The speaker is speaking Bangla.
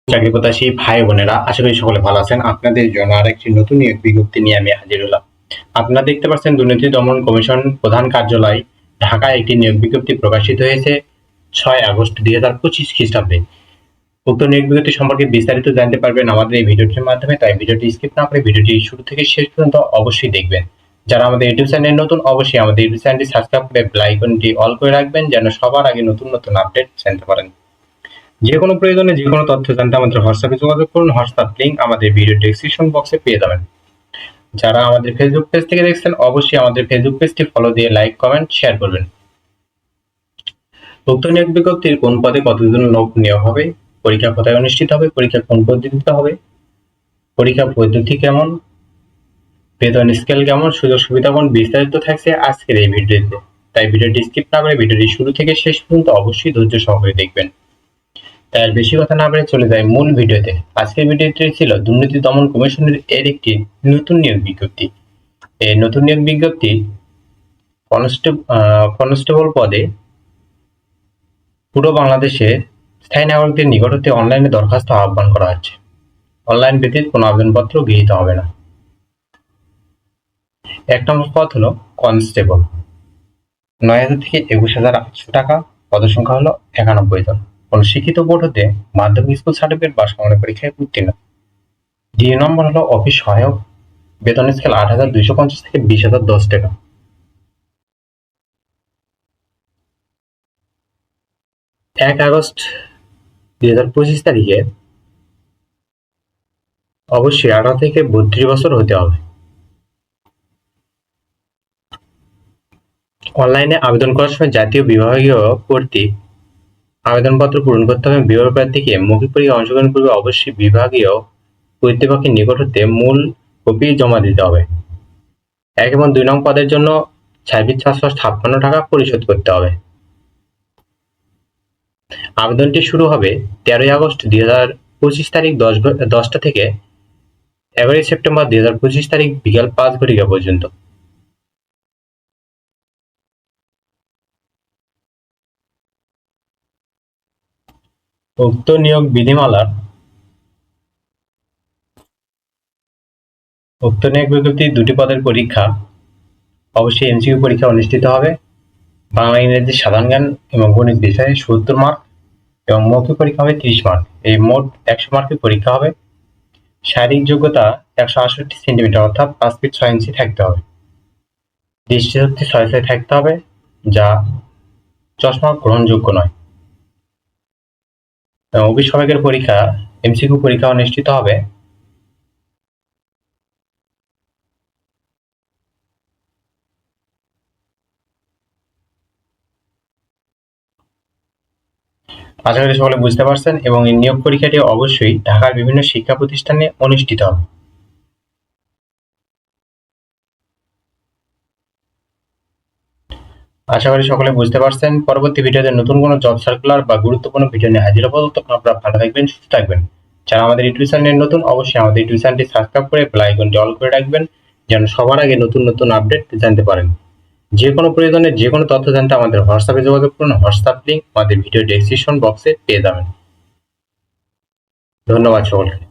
চাকরি প্রত্যাশী ভাই বোনেরা, আশা করি সকলে ভালো আছেন। আপনাদের জন্য আরেকটি নতুন নিয়োগ বিজ্ঞপ্তি নিয়ে আমি হাজির হলাম। আপনারা দেখতে পাচ্ছেন দুর্নীতি দমন কমিশন প্রধান কার্যালয় ঢাকায় একটি নিয়োগ বিজ্ঞপ্তি প্রকাশিত হয়েছে 6 আগস্ট 2025 খ্রিস্টাব্দে। উক্ত নিয়োগ বিজ্ঞপ্তি সম্পর্কে বিস্তারিত জানতে পারবেন আমাদের এই ভিডিওটির মাধ্যমে, তাই ভিডিওটি স্কিপ না করে ভিডিওটি শুরু থেকে শেষ পর্যন্ত অবশ্যই দেখবেন। যারা আমাদের ইউটিউব চ্যানেল নতুন, অবশ্যই আমাদের ইউটিউব চ্যানেলটি সাবস্ক্রাইব করে বেল আইকনটি অল করে রাখবেন, যেন সবার আগে নতুন নতুন আপডেট জানতে পারেন। যে কোনো প্রয়োজনে যে কোনো তথ্য জানতে আমাদের হোয়াটসঅ্যাপে যোগাযোগ করুন। হোয়াটসঅ্যাপ লিংক আমাদের ভিডিও ডেসক্রিপশন বক্সে পেয়ে যাবেন। যারা আমাদের ফেসবুক পেজ থেকে দেখছেন, অবশ্যই আমাদের ফেসবুক পেজটি ফলো দিয়ে লাইক, কমেন্ট, শেয়ার করবেন। উক্ত নিয়োগ বিজ্ঞপ্তির কোন পদে কতজন লোক নেওয়া হবে, পরীক্ষা কোথায় অনুষ্ঠিত হবে, পরীক্ষা কোন পদ্ধতিতে হবে, পরীক্ষা পদ্ধতি কেমন, বেতন স্কেল কেমন, সুযোগ সুবিধা কোন, বিস্তারিত থাকছে আজকের এই ভিডিওতে। তাই ভিডিওটি স্কিপ না করে ভিডিওটি শুরু থেকে শেষ পর্যন্ত অবশ্যই ধৈর্য সহকারে দেখবেন। তাই আর বেশি কথা না বলে চলে যায় মূল ভিডিওতে। আজকের ভিডিওটি ছিল দুর্নীতি দমন কমিশনের একটি নতুন নিয়োগ বিজ্ঞপ্তি। এই নতুন নিয়োগ বিজ্ঞপ্তি কনস্টেবল পদে পুরো বাংলাদেশে স্থায়ী নাগরিকদের নিকট হতে অনলাইনে দরখাস্ত আহ্বান করা হচ্ছে। অনলাইন ব্যতীত কোনো আবেদনপত্র গৃহীত হবে না। 1 নম্বর পদ হলো কনস্টেবল, 9,000 থেকে 21,800 টাকা। পদসংখ্যা হলো 91 জন। কোন শিক্ষিত বোর্ড হতে মাধ্যমিক স্কুল সার্টিফিকেট বা সমানের পরীক্ষায় উত্তীর্ণ। 2 নম্বর হলো অফিস সহায়ক, বেতন স্কেল 8,250 থেকে 20,010 টাকা। 1 আগস্ট 2025 তারিখে অবশ্যই 18 থেকে 32 বছর হতে হবে। অনলাইনে আবেদন করার সময় জাতীয় বিভাগীয় কর্তৃক আবেদনপত্র পূরণ করতে হবে। বিভাগীয় প্রার্থীকে মৌখিক পরীক্ষায় অংশগ্রহণ করবে অবশ্যই বিভাগীয় কর্তৃপক্ষের নিকট হতে মূল কপি জমা দিতে হবে। 1 এবং 2 নং পদের জন্য 26,756 টাকা পরিশোধ করতে হবে। আবেদনটি শুরু হবে 13 আগস্ট 2025 তারিখ 10টা থেকে 11 সেপ্টেম্বর 2025 তারিখ বিকাল 5 ঘটিকা পর্যন্ত। উক্ত নিয়োগ বিধিমালার উক্ত নিয়োগ বিজ্ঞপ্তি 2টি পদের পরীক্ষা অবশ্যই এমসিকিউ পরীক্ষা অনুষ্ঠিত হবে। বাংলা, ইংরেজি, সাধারণ জ্ঞান এবং গণিত বিষয়ে 70 মার্ক এবং মৌখিক পরীক্ষা হবে 30 মার্ক। এই মোট 100 মার্কের পরীক্ষা হবে। শারীরিক যোগ্যতা 168 সেন্টিমিটার অর্থাৎ 5 ফিট 6 ইঞ্চি থাকতে হবে। দৃষ্টিশক্তি 6 থাকতে হবে, যা চশমা গ্রহণযোগ্য নয়। অফিস সহায়কের পরীক্ষা এমসিকিউ পরীক্ষা অনুষ্ঠিত হবে। আশা করি সকলে বুঝতে পারছেন এবং এই নিয়োগ পরীক্ষাটি অবশ্যই ঢাকার বিভিন্ন শিক্ষা প্রতিষ্ঠানে অনুষ্ঠিত হবে। আশা করি সকলে বুঝতে পারছেন। পরবর্তী ভিডিওতে নতুন কোনো জব সার্কুলার বা গুরুত্বপূর্ণ ভিডিও নিয়ে হাজির হবো। তখন আপনারা ভালো থাকবেন, সুস্থ থাকবেন। যারা আমাদের ইউটিউব চ্যানেল নতুন, অবশ্যই আমাদের ইউটিউব চ্যানেলটি সাবস্ক্রাইব করে বেল আইকনটি অল করে রাখবেন, যেন সবার আগে নতুন নতুন আপডেট জানতে পারেন। যে কোনো প্রয়োজনে যে কোনো তথ্য জানতে আমাদের হোয়াটসঅ্যাপে যোগাযোগ করুন। হোয়াটসঅ্যাপ লিংক আমাদের ভিডিও ডেসক্রিপশন বক্সে পেয়ে যাবেন। ধন্যবাদ সকলকে।